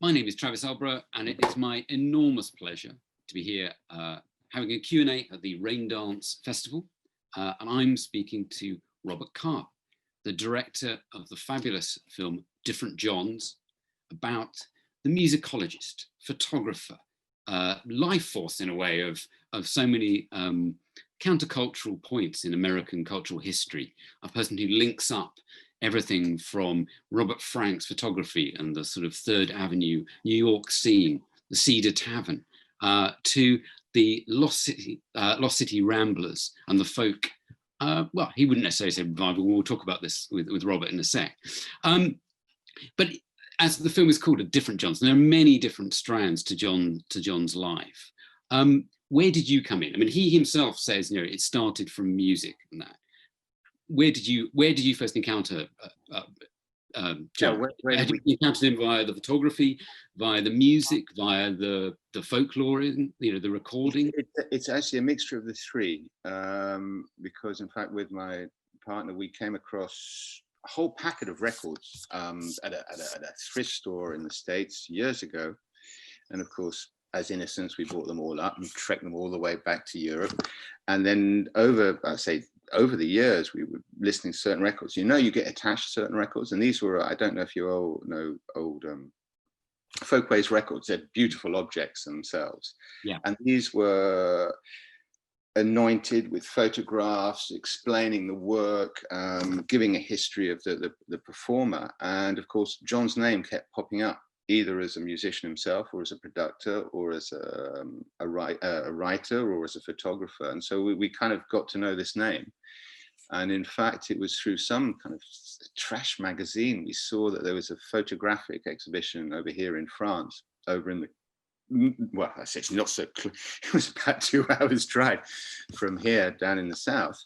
My name is Travis Elborough, and it is my enormous pleasure to be here having a Q&A at the Raindance Festival. And I'm speaking to Robert Carr, the director of the fabulous film Different Johns, about the musicologist, photographer, life force in a way of so many countercultural points in American cultural history, a person who links up everything from Robert Frank's photography and the sort of Third Avenue New York scene, the Cedar Tavern, to the Lost City Ramblers and the folk. Well, he wouldn't necessarily say revival. We'll talk about this with Robert in a sec. But as the film is called, A Different Johns, there are many different strands to John's life. Where did you come in? I mean, he himself says, you know, it started from music and that. Where did you first encounter John? Where did you encounter him? Via the photography, via the music, via the folklore, you know, the recording? It's actually a mixture of the three, because in fact with my partner we came across a whole packet of records at a thrift store in the States years ago, and of course, as innocents, we bought them all up and trekked them all the way back to Europe. And then over the years, we were listening to certain records. You know, you get attached to certain records. And these were, I don't know if you all know old Folkways records. They're beautiful objects themselves. Yeah. And these were anointed with photographs, explaining the work, giving a history of the performer. And of course, John's name kept popping up, either as a musician himself or as a producer or as a writer or as a photographer. And so we kind of got to know this name. And in fact, it was through some kind of trash magazine, we saw that there was a photographic exhibition over here in France, over in the, well, I say it's not so close. It was about 2 hours drive from here down in the south.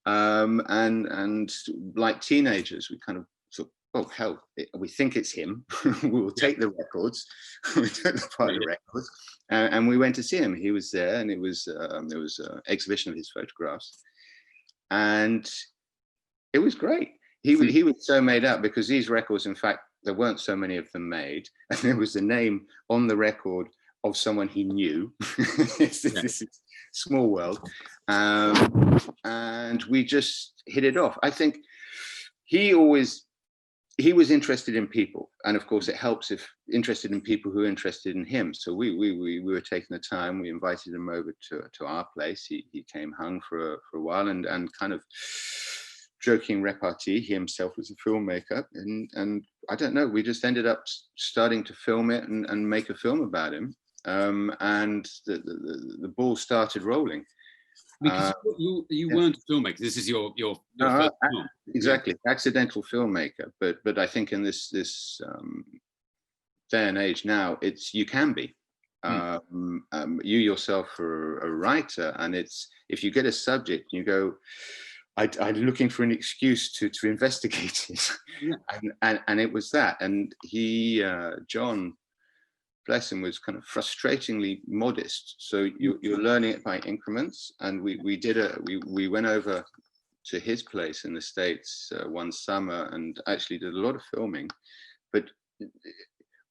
And like teenagers, we kind of, oh hell, we think it's him. We will take the records. We took the part of the records, and we went to see him. He was there, and it was there was an exhibition of his photographs, and it was great. He was so made up because these records, in fact, there weren't so many of them made, and there was the name on the record of someone he knew. This is small world, and we just hit it off. I think he was interested in people, and of course it helps if interested in people who are interested in him. So we were taking the time. We invited him over to our place. He came, hung for a while, and kind of joking repartee. He himself was a filmmaker, and I don't know. We just ended up starting to film it and make a film about him, and the ball started rolling. Because you weren't a filmmaker. This is your first film. Exactly, accidental filmmaker. But I think in this day and age now, you can be. You yourself are a writer, and it's, if you get a subject, you go, I'm looking for an excuse to investigate it, and it was that. And he, John, bless him, was kind of frustratingly modest. So you're learning it by increments. And we went over to his place in the States one summer and actually did a lot of filming, but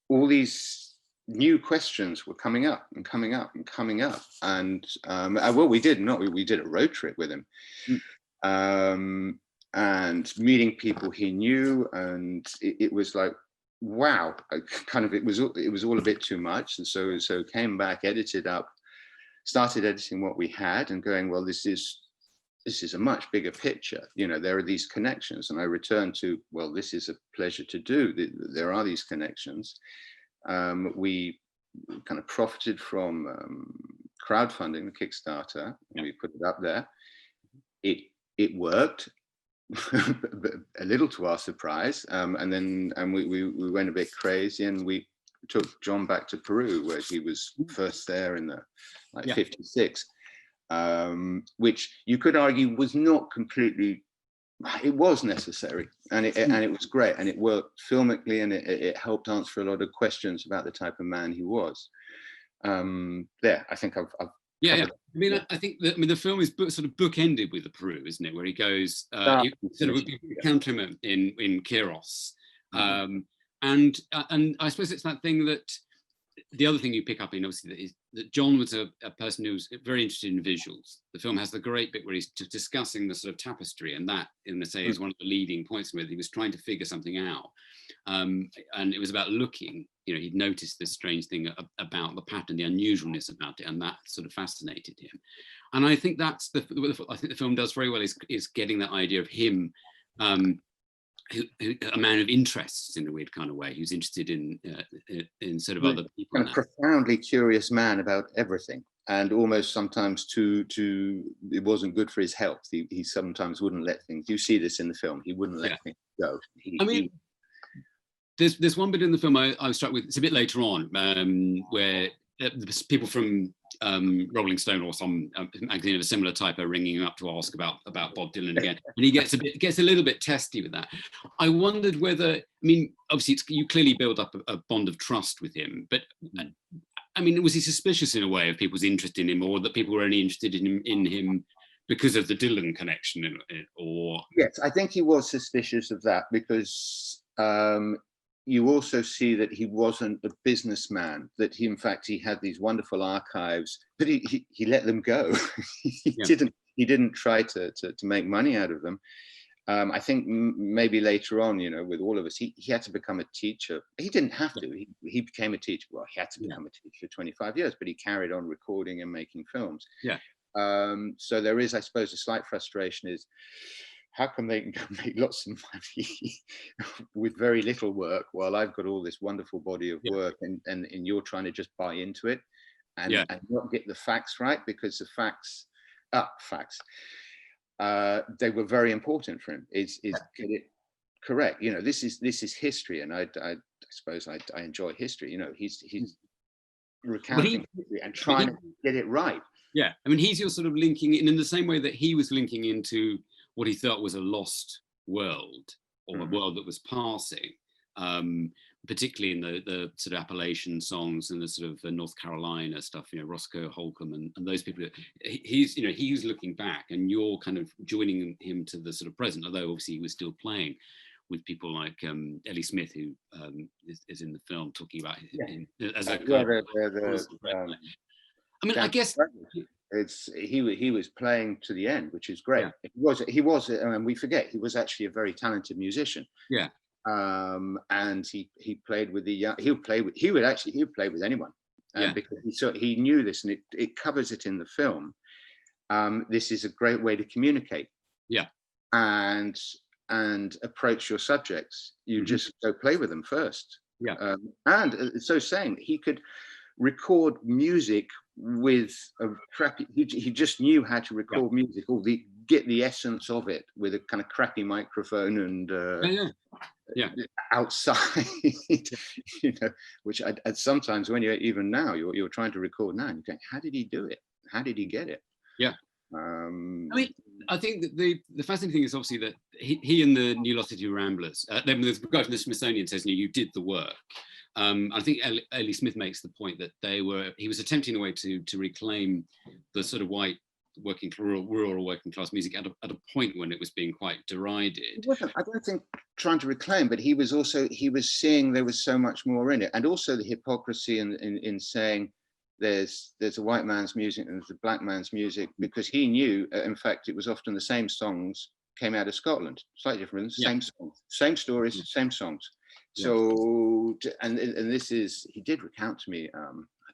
all these new questions were coming up and coming up and coming up. And well, we did a road trip with him, and meeting people he knew, and it was like, wow, kind of, it was all a bit too much. And so came back, edited up, started editing what we had and going, well, this is a much bigger picture. You know, there are these connections. And I returned to, well, this is a pleasure to do. There are these connections. We kind of profited from crowdfunding, the Kickstarter, and we put it up there. It worked. A little to our surprise, and we went a bit crazy, and we took John back to Peru, where he was first there in the 56, which you could argue was not completely, it was necessary, and it was great, and it worked filmically, and it helped answer a lot of questions about the type of man he was. There, I think I've yeah. I mean, I think that, the film is sort of bookended with the Peru, isn't it? Where he goes, you sort of encounter him in Quiros, And I suppose it's that thing that the other thing you pick up in, obviously, is that John was a person who was very interested in visuals. The film has the great bit where he's discussing the sort of tapestry, and that, in a say, is one of the leading points where he was trying to figure something out. And it was about looking, he'd noticed this strange thing about the pattern, the unusualness about it, and that sort of fascinated him. And I think I think the film does very well is getting that idea of him, a man of interests in a weird kind of way, who's interested in sort of other people. Kind of profoundly curious man about everything, and almost sometimes it wasn't good for his health. He sometimes wouldn't let things. You see this in the film. He wouldn't let things go. There's one bit in the film I was struck with. It's a bit later on where people from Rolling Stone or some magazine of a similar type are ringing him up to ask about Bob Dylan again, and he gets a little bit testy with that. I wondered whether, obviously you clearly build up a bond of trust with him, but was he suspicious in a way of people's interest in him, or that people were only interested in him because of the Dylan connection, or? Yes, I think he was suspicious of that because you also see that he wasn't a businessman, that he had these wonderful archives, but he let them go. He didn't try to make money out of them. I think maybe later on, with all of us, he had to become a teacher. He didn't have to. He became a teacher. Well, he had to become a teacher for 25 years, but he carried on recording and making films. Yeah. So there is, I suppose, a slight frustration is, how come they can make lots of money with very little work while I've got all this wonderful body of work, and you're trying to just buy into it and not get the facts right, because the facts, they were very important for him. Is get it correct. This is history, and I suppose I enjoy history. He's recounting history and trying to get it right. Yeah, he's your sort of linking in the same way that he was linking into what he thought was a lost world, or a world that was passing, particularly in the sort of Appalachian songs and the sort of North Carolina stuff, Roscoe Holcomb and those people. He's looking back, and you're kind of joining him to the sort of present, although obviously he was still playing with people like Ellie Smith, who is in the film, talking about him as a I guess he was playing to the end, which is great. He was, and we forget, he was actually a very talented musician. Yeah. And he played with he would play with anyone, because he knew this, and it covers it in the film. This is a great way to communicate. Yeah. And approach your subjects. You just go play with them first. Yeah. And so saying he could record music with a crappy, he just knew how to record music, or get the essence of it with a kind of crappy microphone and outside, which I sometimes, when even now you're trying to record now, and you think, how did he do it? How did he get it? Yeah. I think that the fascinating thing is obviously that he and the New Lost City Ramblers, the guy from the Smithsonian says, you did the work. I think Ellie Smith makes the point that he was attempting a way to reclaim the sort of white rural working class music at a point when it was being quite derided. I don't think trying to reclaim, but he was seeing there was so much more in it, and also the hypocrisy in saying there's a white man's music and there's a black man's music, because he knew, in fact, it was often the same songs came out of Scotland, slightly different, same songs, same stories, same songs. So, and this is, he did recount to me,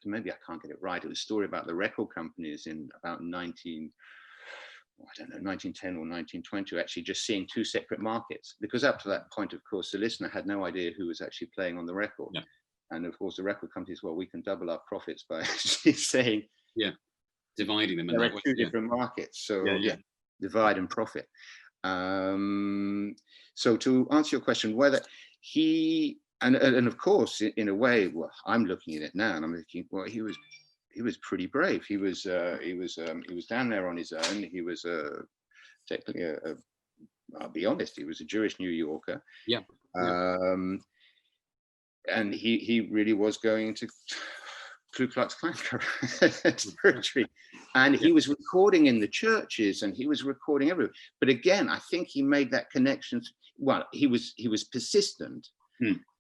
maybe I can't get it right, it was a story about the record companies in about 1910 or 1920, actually just seeing two separate markets, because up to that point, of course, the listener had no idea who was actually playing on the record. Yeah. And of course, the record companies, we can double our profits by actually saying, dividing them. There are two different markets, so divide and profit. So to answer your question, whether he and of course, in a way, I'm looking at it now and I'm thinking, he was pretty brave. He was down there on his own. He was technically I'll be honest, he was a Jewish New Yorker. Yeah. And he really was going to Ku Klux Klan territory, and he was recording in the churches, and he was recording everywhere. But again, I think he made that connection. Well, he was persistent,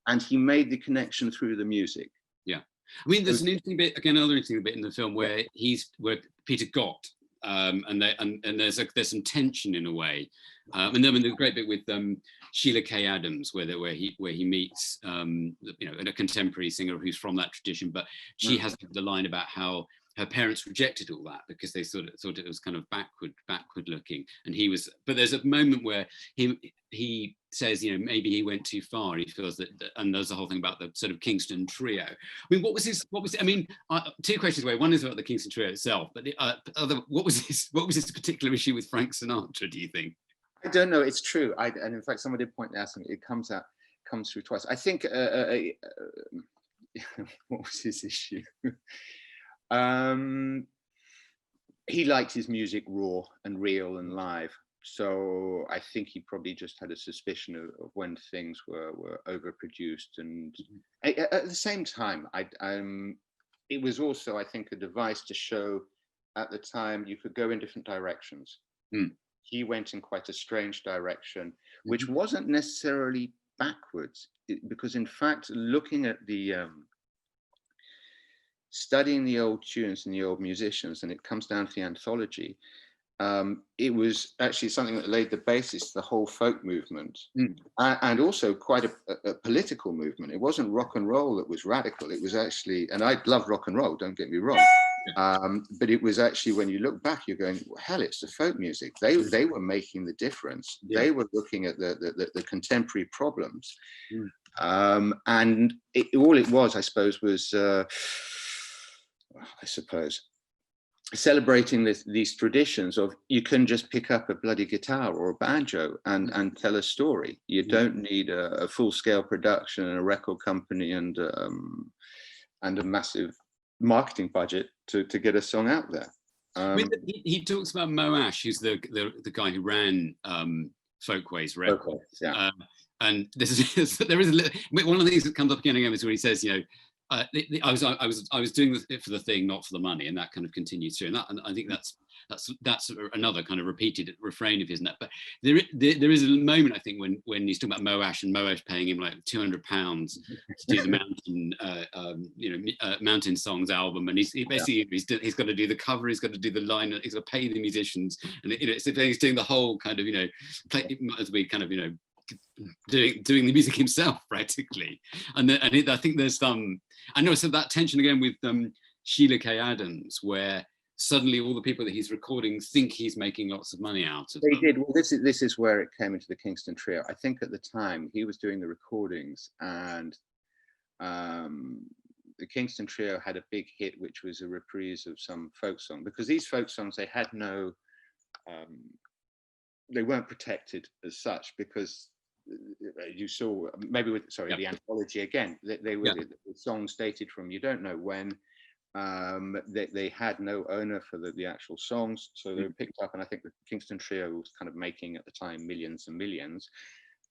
and he made the connection through the music. Yeah, I mean, there's an interesting bit, again, another interesting bit in the film where Peter got, and there's some tension in a way, and then there's a great bit with Sheila K. Adams where he meets a contemporary singer who's from that tradition, but she has the line about how her parents rejected all that because they thought it was kind of backward looking, and but there's a moment where he says, maybe he went too far. He feels that, and there's the whole thing about the sort of Kingston Trio. I mean, two questions away. One is about the Kingston Trio itself, but the other, what was this particular issue with Frank Sinatra, do you think? I don't know. It's true. And in fact, somebody did point out something. It comes through twice. I think. What was his issue? He liked his music raw and real and live. So I think he probably just had a suspicion of when things were overproduced. And at the same time, it was also, I think, a device to show at the time you could go in different directions. He went in quite a strange direction, which wasn't necessarily backwards, because in fact, looking at studying the old tunes and the old musicians, and it comes down to the anthology, it was actually something that laid the basis to the whole folk movement, and also quite a political movement. It wasn't rock and roll that was radical. It was actually, and I love rock and roll, don't get me wrong, but it was actually, when you look back, you're going, well, hell, it's the folk music. They were making the difference. They were looking at the contemporary problems, and all it was, I suppose, was celebrating these traditions of, you can just pick up a bloody guitar or a banjo and tell a story. You don't need a full-scale production and a record company and a massive marketing budget to get a song out there. He talks about Mo Ash, who's the guy who ran Folkways Records. And there is one of the things that comes up again and again is where he says, I was doing it for the thing, not for the money, and that kind of continues through. And I think that's another kind of repeated refrain of his. But there is a moment, I think, when he's talking about Mo Ash, and Mo Ash paying him like £200 to do the Mountain Songs album, and he's got to do the cover, he's got to do the line, he's got to pay the musicians, and so he's doing the whole kind of doing the music himself practically, I think there's I know, so that tension again with Sheila K. Adams, where suddenly all the people that he's recording think he's making lots of money out of them. They did. Well, this is where it came into the Kingston Trio. I think at the time he was doing the recordings, and the Kingston Trio had a big hit, which was a reprise of some folk song, because these folk songs, they had no, they weren't protected as such, because you saw maybe with the anthology again, they were the songs dated from you don't know when. They had no owner for the actual songs, so they were picked up, and I think the Kingston Trio was kind of making at the time millions and millions,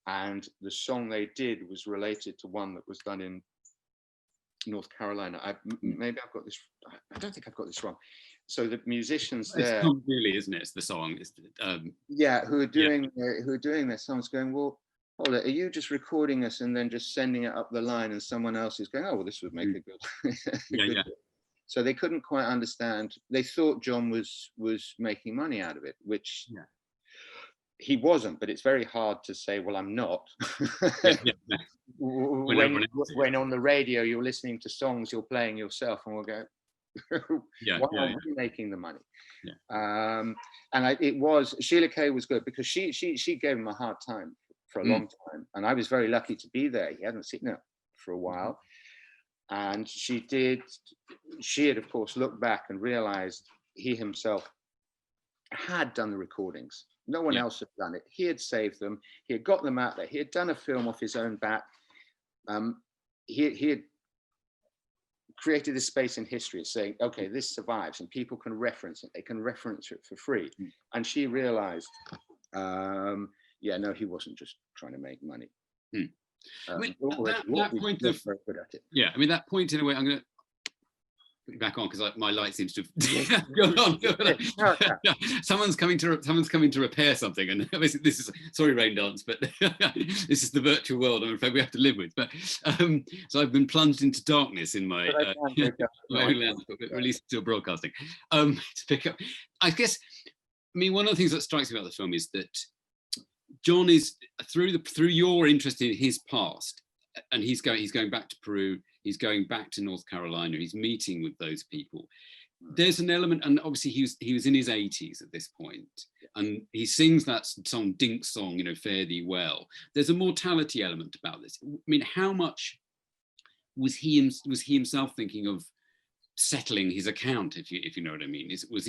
and the song they did was related to one that was done in North Carolina. Maybe I've got this, I don't think I've got this wrong. So the musicians there, it's really, isn't it? It's the song. Who are doing their songs, going, well, hold it, are you just recording us and then just sending it up the line, and someone else is going, oh, well, this would make a good. So they couldn't quite understand. They thought John was making money out of it, which he wasn't. But it's very hard to say, well, I'm not. When on the radio you're listening to songs you're playing yourself, and we'll go, why aren't we making the money? It was, Sheila K. was good, because she gave him a hard time for a long time, and I was very lucky to be there. He hadn't seen it for a while, and she had of course looked back and realized he himself had done the recordings. No one else had done it. He had saved them. He had got them out there. He had done a film off his own bat. He had created this space in history saying, okay, this survives and people can reference it. They can reference it for free. And she realized, no, he wasn't just trying to make money. That point of, that point in a way, I'm going to put you back on because my light seems to have gone on. Someone's coming to repair something, and this is sorry, Raindance, but this is the virtual world I'm afraid we have to live with. But so I've been plunged into darkness in my own lens, but released to broadcasting to pick up. I guess, I mean, one of the things that strikes me about the film is that John is through your interest in his past, and he's going back to Peru, he's going back to North Carolina, he's meeting with those people. There's an element, and obviously he was in his 80s at this point, and he sings that song, Dink Song, Fare Thee Well. There's a mortality element about this. I mean, how much was he himself thinking of settling his account, if you know what I mean? Was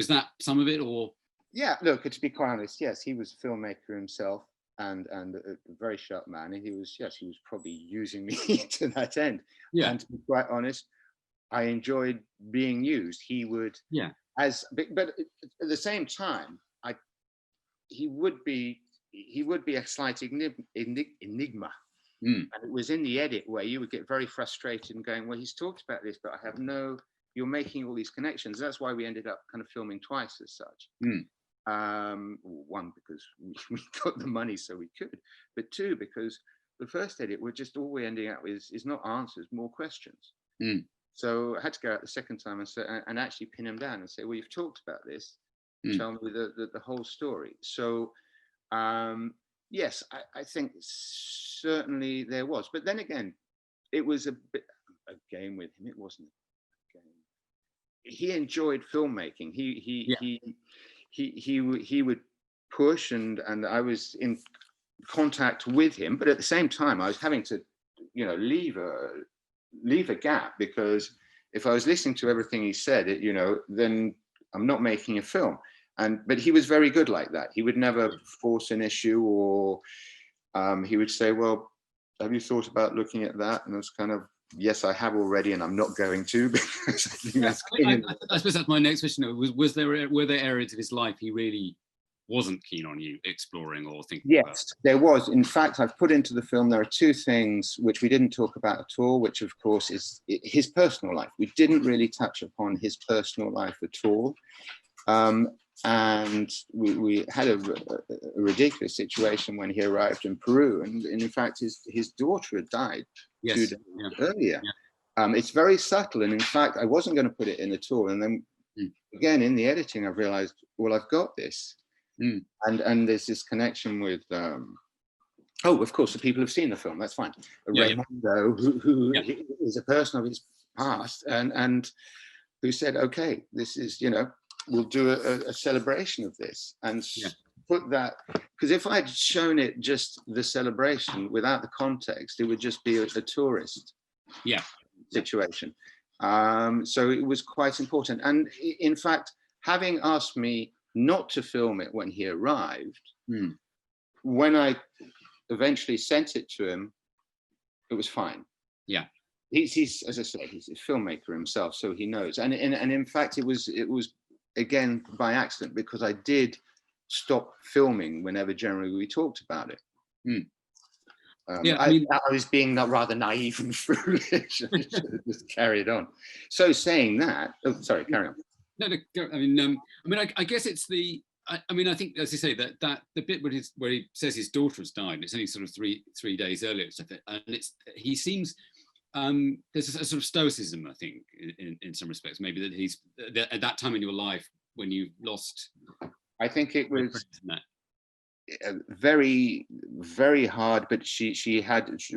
that some of it, or? Yeah, look, to be quite honest, yes, he was a filmmaker himself and a very sharp man. And he was probably using me to that end. Yeah. And to be quite honest, I enjoyed being used. He would, but at the same time, he would be a slight enigma. And it was in the edit where you would get very frustrated and going, well, he's talked about this, but I have you're making all these connections. That's why we ended up kind of filming twice as such. One, because we got the money so we could, but two, because the first edit, all we're ending up with is not answers, more questions. So I had to go out the second time and actually pin him down and say, well, you've talked about this, tell me the whole story. So yes, I think certainly there was, but then again, it was a bit a game with him. It wasn't a game. He enjoyed filmmaking. He would push, and I was in contact with him, but at the same time I was having to leave a gap, because if I was listening to everything he said, then I'm not making a film. But he was very good like that. He would never force an issue, or he would say, well, have you thought about looking at that? And it was kind of, yes, I have already, and I'm not going to, because I think that's I suppose that's my next question. Were there areas of his life he really wasn't keen on you exploring or thinking about? Yes, there was. In fact, I've put into the film, there are two things which we didn't talk about at all, which of course is his personal life. We didn't really touch upon his personal life at all. And we had a ridiculous situation when he arrived in Peru, and in fact his daughter had died 2 days earlier. It's very subtle, and in fact I wasn't going to put it in at all, and then again in the editing I realized, well, I've got this. And there's this connection with of course the people have seen the film, that's fine. Raimundo, who is a person of his past, and who said, okay, this is, we'll do a celebration of this, and put that, because if I'd shown it just the celebration without the context, it would just be a tourist situation. So it was quite important. And in fact, having asked me not to film it when he arrived, when I eventually sent it to him, it was fine. He's as I say, he's a filmmaker himself, so he knows. And in fact, it was again by accident, because I did stop filming whenever generally we talked about it. I was being rather naive and foolish. I should have just carried on. So saying that, sorry, carry on. No, I guess it's the. I think, as you say, that the bit where he says his daughter has died. It's only sort of three days earlier, and stuff. And he seems. There's a sort of stoicism, I think, in some respects. Maybe that he's at that time in your life when you lost. I think it was very, very hard. But she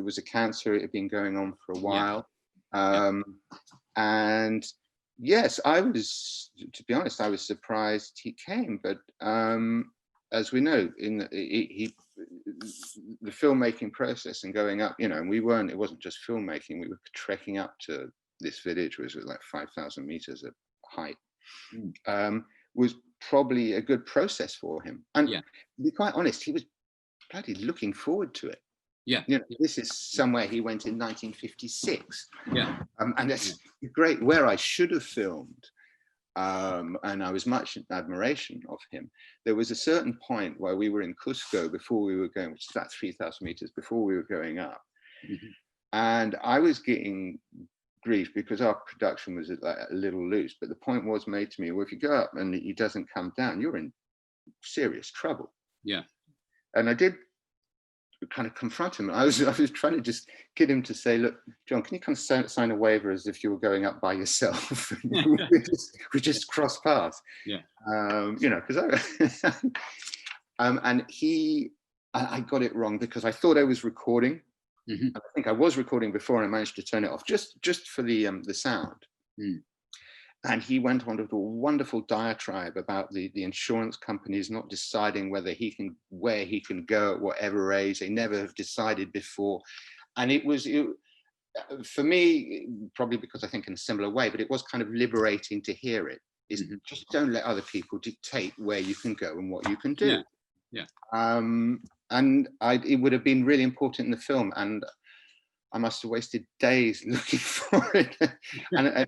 was a cancer. It had been going on for a while, and yes, I was. To be honest, I was surprised he came. But as we know, the filmmaking process and going up, and it wasn't just filmmaking, we were trekking up to this village, which was like 5,000 meters of height, was probably a good process for him. And to be quite honest, he was bloody looking forward to it. This is somewhere he went in 1956. And that's great, where I should have filmed. And I was much in admiration of him. There was a certain point where we were in Cusco before we were going, which is about 3,000 meters before we were going up. And I was getting grief because our production was like a little loose. But the point was made to me, well, if you go up and he doesn't come down, you're in serious trouble. Yeah. And I did kind of confront him. I was trying to just get him to say, look, John, can you come sign a waiver as if you were going up by yourself? we just cross paths. Yeah. You know, because and I got it wrong because I thought I was recording. Mm-hmm. I think I was recording before and I managed to turn it off just for the sound. Mm. And he went on to a wonderful diatribe about the insurance companies not deciding where he can go at whatever age. They never have decided before. And it was, for me, probably because I think in a similar way, but it was kind of liberating to hear it, is just don't let other people dictate where you can go and what you can do. Yeah. And it would have been really important in the film. And I must have wasted days looking for it. and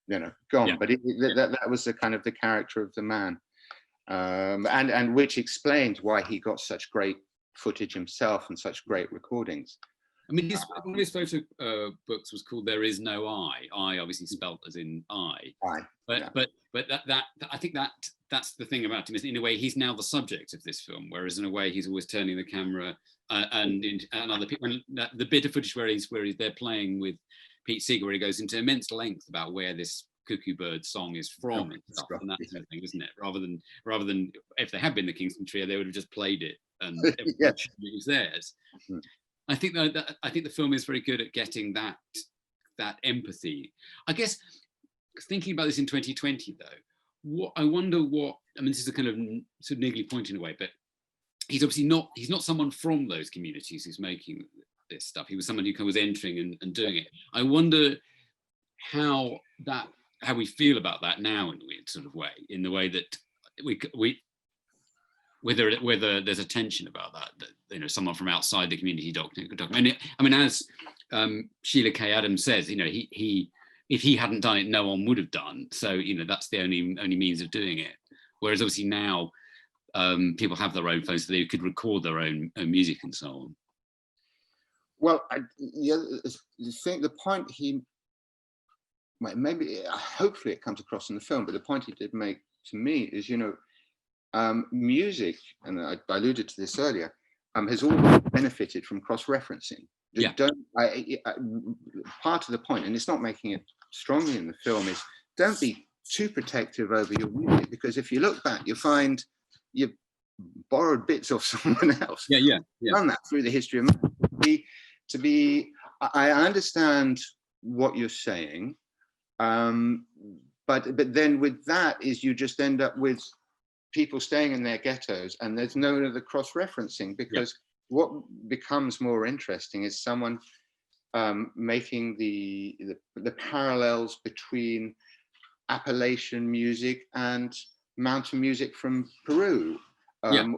you know, gone. Yeah. But that was the kind of the character of the man, and which explains why he got such great footage himself and such great recordings. I mean, one of his photo books was called "There Is No I." I obviously spelt as in I. But that I think that's the thing about him, is in a way he's now the subject of this film, whereas in a way he's always turning the camera and other people. And the bit of footage where he's there playing with Pete Seeger, where he goes into immense length about where this cuckoo bird song is from and stuff, and that sort of thing, isn't it? Rather than if they had been the Kingston Trio, they would have just played it and it was theirs. Mm. I think the film is very good at getting that empathy. I guess thinking about this in 2020 though, I wonder what, I mean, this is a kind of sort of niggly point in a way, but he's obviously not someone from those communities who's making this stuff. He was someone who was entering and doing it. I wonder how we feel about that now in a weird sort of way, in the way that we whether there's a tension about that you know, someone from outside the community document. I mean, as Sheila K. Adams says, you know, he if he hadn't done it, no one would have done. So, you know, that's the only means of doing it. Whereas obviously now people have their own phones, so they could record their own music and so on. Well, the point he maybe hopefully it comes across in the film, but the point he did make to me is, you know, music, and I alluded to this earlier, has always benefited from cross-referencing. Part of the point, and it's not making it strongly in the film, is don't be too protective over your music, because if you look back, you'll find you've borrowed bits of someone else. Yeah. Done that through the history of man. I understand what you're saying, but then with that is you just end up with people staying in their ghettos, and there's no other cross-referencing, because what becomes more interesting is someone making the parallels between Appalachian music and mountain music from Peru. And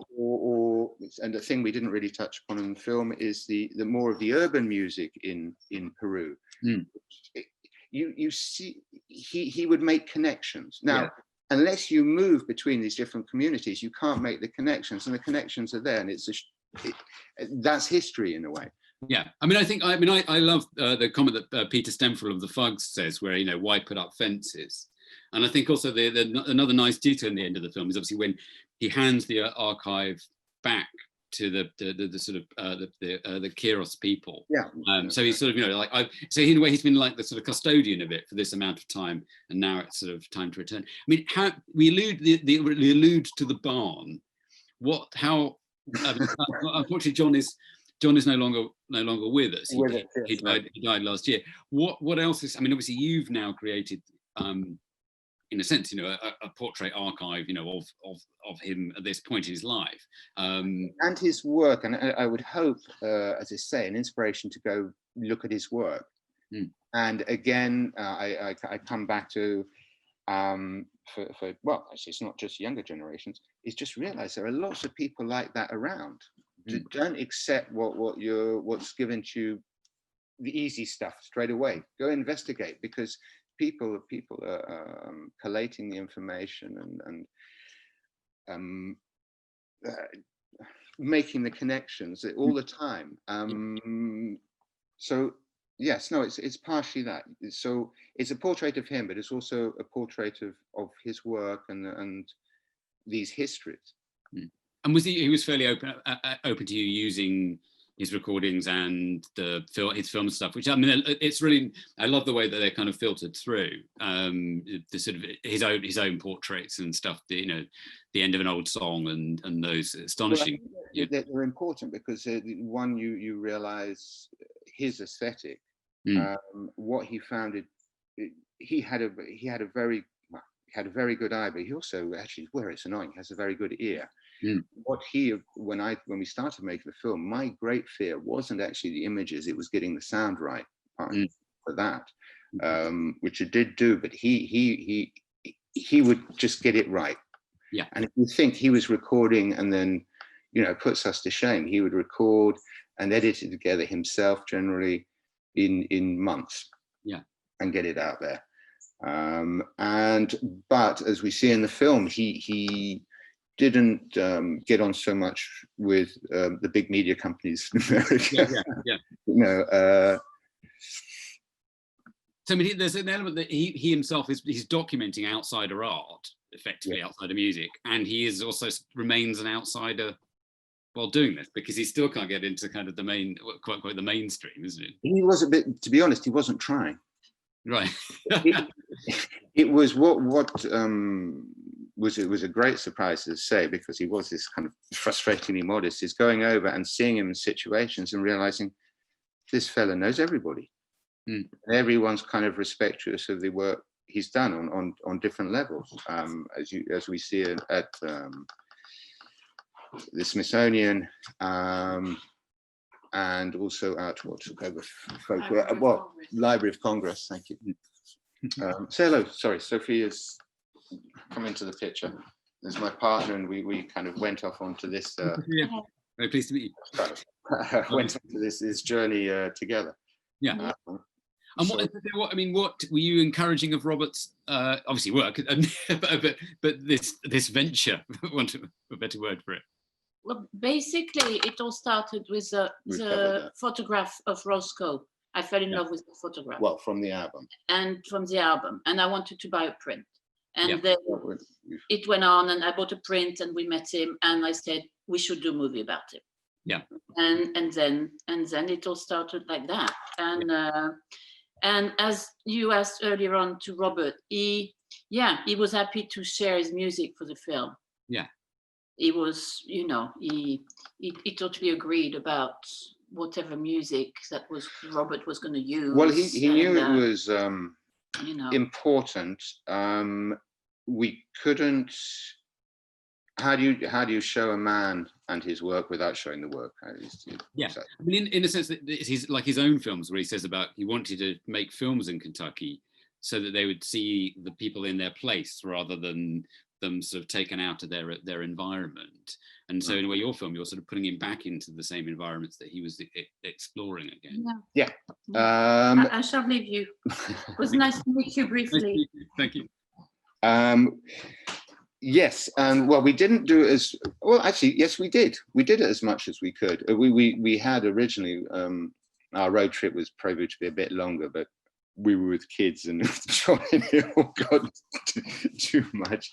the thing we didn't really touch upon in the film is the more of the urban music in Peru. Mm. You see, he would make connections. Now, unless you move between these different communities, you can't make the connections, and the connections are there, and that's history in a way. Yeah, I love the comment that Peter Stemfel of the Fugs says, where, you know, why put up fences? And I think also another nice detail in the end of the film is obviously when he hands the archive back to the sort of the Kiros people. So he's sort of, you know, like so in a way he's been like the sort of custodian of it for this amount of time, and now it's sort of time to return. I mean, how we allude to the barn. Unfortunately, John is no longer with us. He died last year. What else is? I mean, obviously you've now created, in a sense, you know, a portrait archive, you know, of him at this point in his life, and his work. And I would hope, as I say, an inspiration to go look at his work. Mm. And again, I come back to well, actually, it's not just younger generations. It's just realize there are lots of people like that around. Mm. Don't accept what's given to you, the easy stuff straight away. Go investigate, because people are collating the information and making the connections all the time. So yes, no, it's partially that. So it's a portrait of him, but it's also a portrait of his work and these histories. And was he was fairly open to you using his recordings and his film stuff, which I mean, it's really, I love the way that they're kind of filtered through the sort of his own portraits and stuff. The end of an old song and those astonishing. Well, they're important because one, you realize his aesthetic, what he found he had a very good eye, but he also, actually, where it's annoying, has a very good ear. What when we started making the film, my great fear wasn't actually the images, it was getting the sound right for that, which it did do, but he would just get it right. Yeah. And if you think he was recording and then, puts us to shame, he would record and edit it together himself, generally in months. Yeah. And get it out there. But as we see in the film, he didn't get on so much with the big media companies in America. Yeah. So I mean, there's an element that he himself he's documenting outsider art, effectively outsider music, and he is also remains an outsider while doing this, because he still can't get into kind of the main, quote unquote, the mainstream, isn't it? He was a bit, to be honest, he wasn't trying. Right. It was what was a great surprise to say, because he was this kind of frustratingly modest, is going over and seeing him in situations and realizing this fella knows everybody. And everyone's kind of respectful of the work he's done on different levels, as we see at the Smithsonian, and also at Library of Congress. Thank you. Say hello. Sorry, Sophia's come into the picture. There's my partner, and we kind of went off onto this. Yeah. Very pleased to meet you. Went onto this journey together. Yeah. And what were you encouraging of Robert's obviously work, but this venture, for want of a better word for it? Well, basically, it all started with the photograph of Roscoe. I fell in love with the photograph. Well, from the album. And I wanted to buy a print. And then it went on, and I bought a print, and we met him, and I said we should do a movie about him. Yeah. And then it all started like that. And as you asked earlier on to Robert, he was happy to share his music for the film. Yeah. He was, he totally agreed about whatever music that Robert was going to use. Well, he knew it was important. We couldn't. How do you show a man and his work without showing the work? Yeah, I mean, in a sense, that he's like his own films, where he says about he wanted to make films in Kentucky so that they would see the people in their place rather than them sort of taken out of their environment. And so in a way, your film, you're sort of putting him back into the same environments that he was exploring again. Yeah. I shall leave you. It was nice to meet you briefly. Thank you. Yes, and well, we didn't do it as well. Actually, yes, we did. We did it as much as we could. We had originally our road trip was probably to be a bit longer, but we were with kids and it all got too much.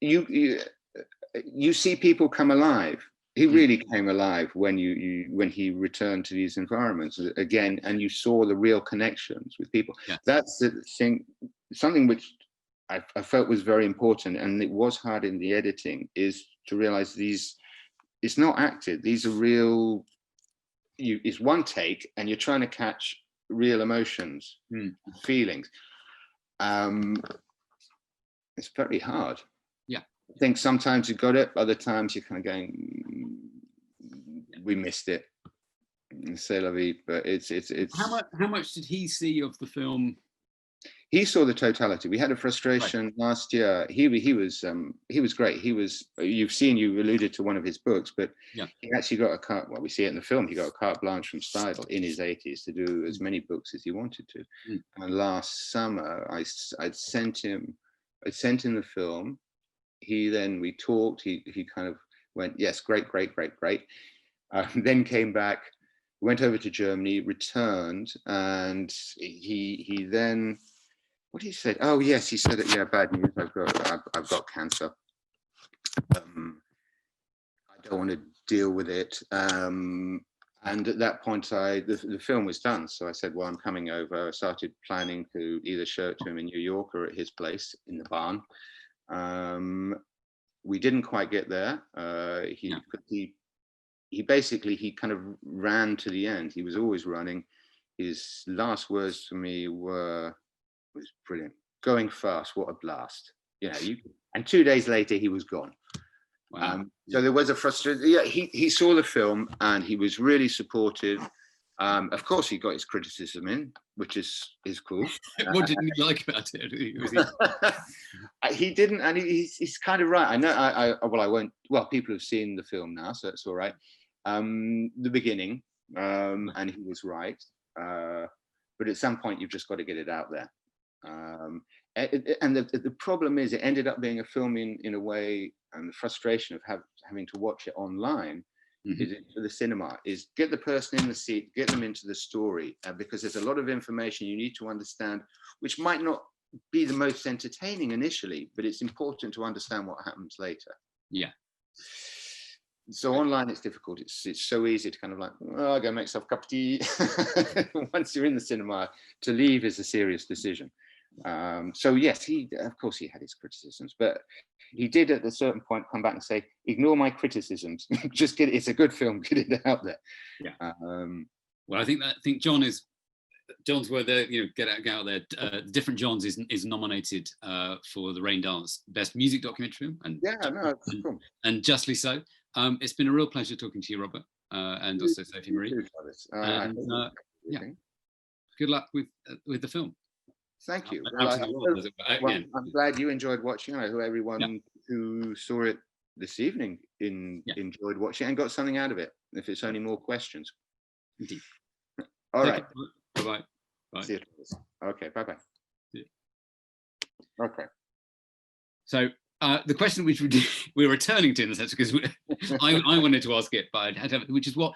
You see people come alive. He really came alive when he returned to these environments again, and you saw the real connections with people. Yeah. That's the thing. Something which I felt was very important, and it was hard in the editing, is to realize it's not acted. These are real. It's one take, and you're trying to catch real emotions, feelings. It's very hard. Yeah, I think sometimes you got it, other times you're kind of going, we missed it. C'est la vie, but it's. How much did he see of the film? He saw the totality. We had a frustration last year. He was great. You alluded to one of his books, but he actually got we see it in the film, he got a carte blanche from Stidle in his 80s to do as many books as he wanted to. And last summer, I'd sent him the film. We talked, he kind of went, yes, great. Then came back went over to Germany, returned, and he then, what did he say? Oh yes, he said that, yeah, bad news. I've got cancer. I don't want to deal with it. And at that point, the film was done. So I said, well, I'm coming over. I started planning to either show it to him in New York or at his place in the barn. We didn't quite get there. He basically, he kind of ran to the end. He was always running. His last words to me was brilliant. Going fast, what a blast. You know, and 2 days later, he was gone. Wow. So there was a frustration. Yeah, he saw the film and he was really supportive. Of course, he got his criticism in, which is cool. What didn't you like about it? He didn't, and he's kind of right. I know. I won't. Well, people have seen the film now, so it's all right. The beginning, and he was right. But at some point, you've just got to get it out there. And the problem is, it ended up being a film in a way, and the frustration of having to watch it online is for the cinema, is get the person in the seat, get them into the story, because there's a lot of information you need to understand, which might not be the most entertaining initially, but it's important to understand what happens later. Yeah. So online, it's difficult. It's so easy to kind of like, oh, I'll go make myself a cup of tea. Once you're in the cinema, to leave is a serious decision. So yes, of course he had his criticisms, but he did at a certain point come back and say, ignore my criticisms. Just get it. It's a good film. Get it out there. Yeah. Well, I think John's where there, get out there. Different Johns is nominated for the Raindance Best Music Documentary Film, and yeah, no, it's cool. And justly so. It's been a real pleasure talking to you, Robert, and also Sophie Marie. Yeah, good luck with the film. Thank you. I'm glad you enjoyed watching. I hope everyone who saw it this evening enjoyed watching and got something out of it, if it's only more questions. Indeed. All right. Bye-bye. Bye. See you. Okay, bye-bye. Okay. So the question which we're returning to in a sense, because I wanted to ask it, but which is what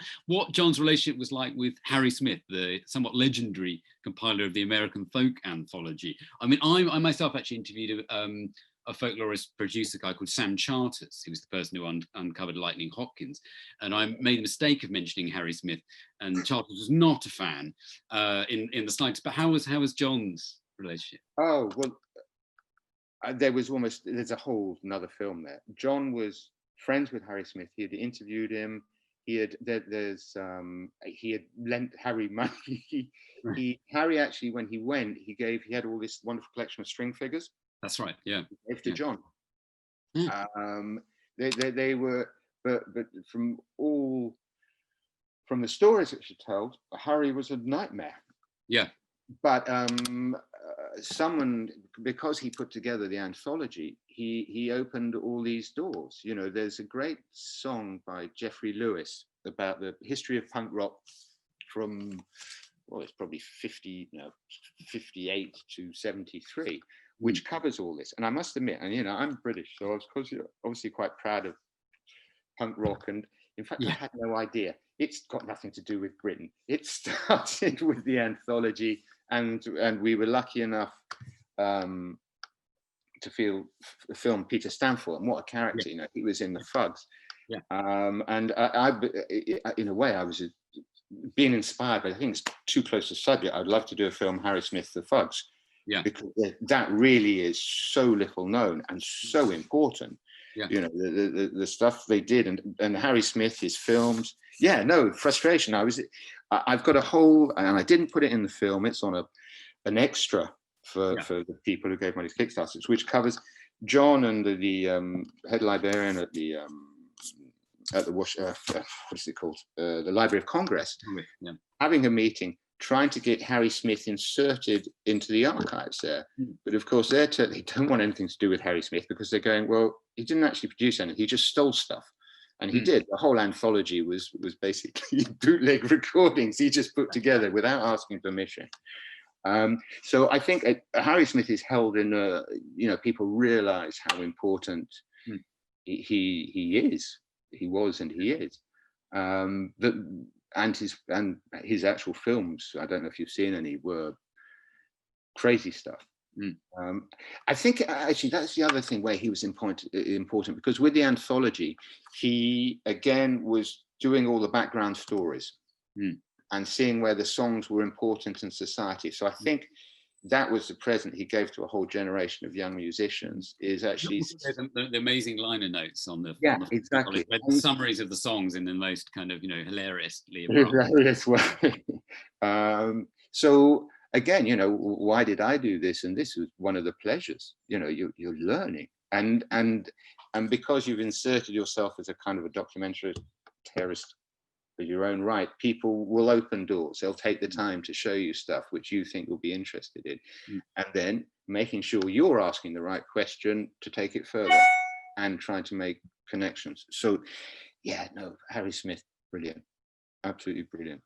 John's relationship was like with Harry Smith, the somewhat legendary compiler of the American folk anthology. I mean, I myself actually interviewed a folklorist producer guy called Sam Charters, who was the person who uncovered Lightning Hopkins, and I made the mistake of mentioning Harry Smith, and Charters was not a fan in the slightest. But how was John's relationship? Oh well. There's a whole another film there. John was friends with Harry Smith. He had interviewed him. He had lent Harry money. Harry actually, when he went, he had all this wonderful collection of string figures. That's right. Yeah. He gave to John. Yeah. They were, but from the stories that she told, Harry was a nightmare. Yeah. But someone, because he put together the anthology, he opened all these doors. There's a great song by Jeffrey Lewis about the history of punk rock from, well, it's probably 58 to 73, which covers all this. And I must admit, and I'm British, so I was obviously quite proud of punk rock. And in fact, I had no idea. It's got nothing to do with Britain. It started with the anthology. And we were lucky enough to film Peter Stanford, and what a character! He was in the Fugs. Yeah. And I, in a way, I was being inspired, but I think it's too close to subject. I'd love to do a film, Harry Smith, the Fugs. Yeah. Because that really is so little known and so important. Yeah. The stuff they did, and Harry Smith, his films. Yeah, no frustration. I've got a whole, and I didn't put it in the film. It's on an extra for the people who gave money to Kickstarter, which covers John and the head librarian at the what is it called? The Library of Congress, having a meeting, trying to get Harry Smith inserted into the archives there. But of course, they don't want anything to do with Harry Smith, because they're going, well, he didn't actually produce anything. He just stole stuff. And he did. The whole anthology was basically bootleg recordings he just put together without asking permission. So I think Harry Smith is held in people realize how important he is. He was and he is. his actual films, I don't know if you've seen any, were crazy stuff. I think actually that's the other thing where he was important, because with the anthology, he again was doing all the background stories and seeing where the songs were important in society. So I think that was the present he gave to a whole generation of young musicians, is actually the amazing liner notes on the exactly the summaries of the songs in the most kind of hilariously hilarious way. So again, why did I do this? And this was one of the pleasures. You're learning, and because you've inserted yourself as a kind of a documentarist for your own right, people will open doors. They'll take the time to show you stuff which you think you'll be interested in, and then making sure you're asking the right question to take it further and trying to make connections. So yeah, no, Harry Smith, brilliant, absolutely brilliant.